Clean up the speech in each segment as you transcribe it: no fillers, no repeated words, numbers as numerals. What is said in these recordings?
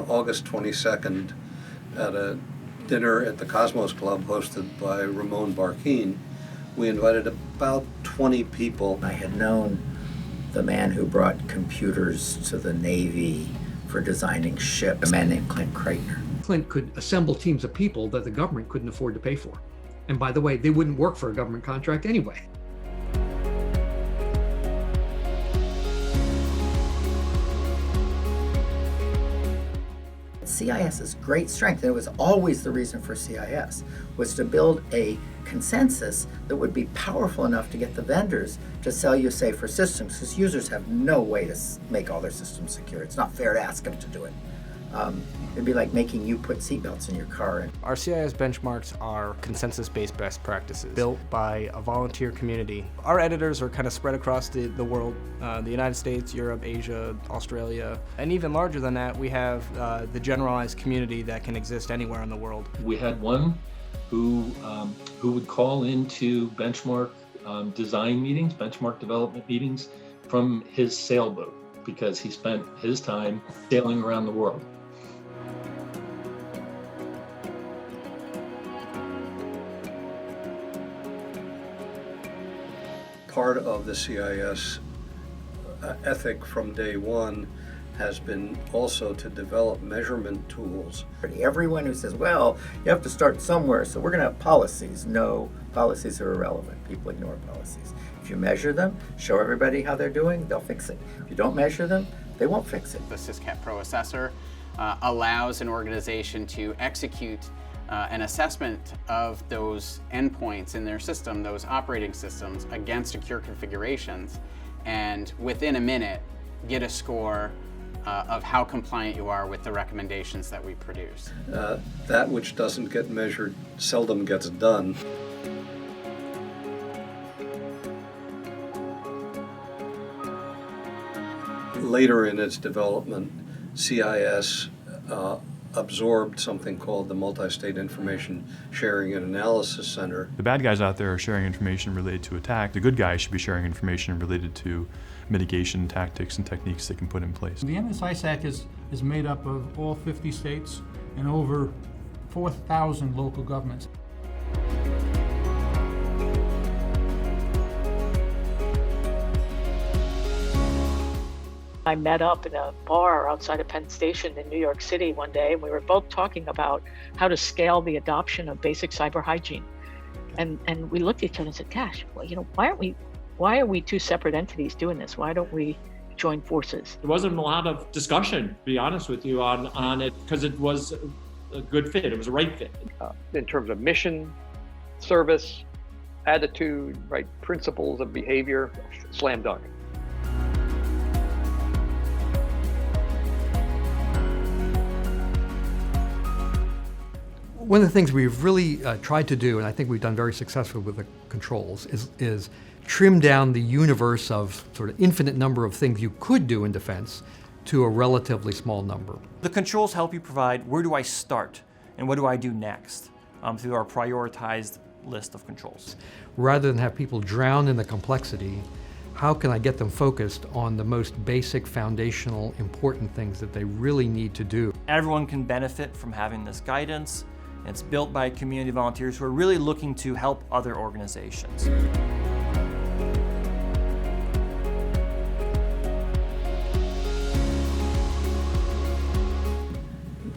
August 22nd at a dinner at the Cosmos Club hosted by Ramon Barquin. We invited about 20 people. I had known the man who brought computers to the Navy for designing ships, a man named Clint Kreitner. Clint could assemble teams of people that the government couldn't afford to pay for. And by the way, they wouldn't work for a government contract anyway. CIS's great strength, and it was always the reason for CIS, was to build a consensus that would be powerful enough to get the vendors to sell you safer systems, because users have no way to make all their systems secure. It's not fair to ask them to do it. It'd be like making you put seatbelts in your car. Our CIS benchmarks are consensus-based best practices built by a volunteer community. Our editors are kind of spread across the world, the United States, Europe, Asia, Australia, and even larger than that, we have the generalized community that can exist anywhere in the world. We had one who would call into benchmark design meetings, benchmark development meetings from his sailboat, because he spent his time sailing around the world. Part of the CIS ethic from day one has been also to develop measurement tools. Everyone who says, well, you have to start somewhere, so we're going to have policies. No, policies are irrelevant. People ignore policies. If you measure them, show everybody how they're doing, they'll fix it. If you don't measure them, they won't fix it. The SysCat Pro Assessor allows an organization to execute an assessment of those endpoints in their system, those operating systems, against secure configurations, and within a minute get a score of how compliant you are with the recommendations that we produce. That which doesn't get measured seldom gets done. Later in its development, CIS absorbed something called the Multi-State Information Sharing and Analysis Center. The bad guys out there are sharing information related to attack. The good guys should be sharing information related to mitigation tactics and techniques they can put in place. The MS-ISAC is made up of all 50 states and over 4,000 local governments. I met up in a bar outside of Penn Station in New York City one day, and we were both talking about how to scale the adoption of basic cyber hygiene. And we looked at each other and said, gosh, well, why are we two separate entities doing this? Why don't we join forces? There wasn't a lot of discussion, to be honest with you, on it, because it was a good fit. It was a right fit. In terms of mission, service, attitude, right, principles of behavior, slam dunk. One of the things we've really tried to do, and I think we've done very successfully with the controls, is trim down the universe of sort of infinite number of things you could do in defense to a relatively small number. The controls help you provide where do I start and what do I do next through our prioritized list of controls. Rather than have people drown in the complexity, how can I get them focused on the most basic, foundational, important things that they really need to do? Everyone can benefit from having this guidance. It's built by community volunteers who are really looking to help other organizations.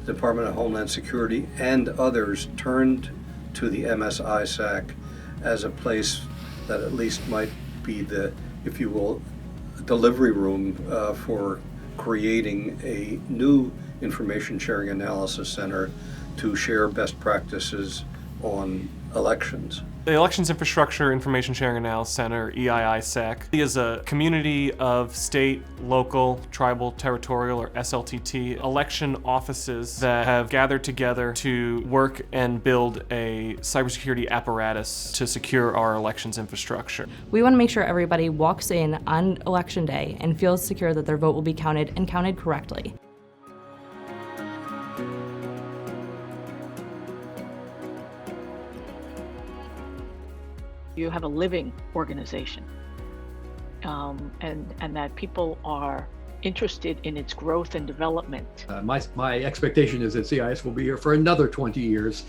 The Department of Homeland Security and others turned to the MS-ISAC as a place that at least might be the, if you will, delivery room for creating a new information sharing analysis center to share best practices on elections. The Elections Infrastructure Information Sharing Analysis Center, EI-ISAC, is a community of state, local, tribal, territorial, or SLTT election offices that have gathered together to work and build a cybersecurity apparatus to secure our elections infrastructure. We want to make sure everybody walks in on election day and feels secure that their vote will be counted and counted correctly. You have a living organization, and that people are interested in its growth and development. My expectation is that CIS will be here for another 20 years,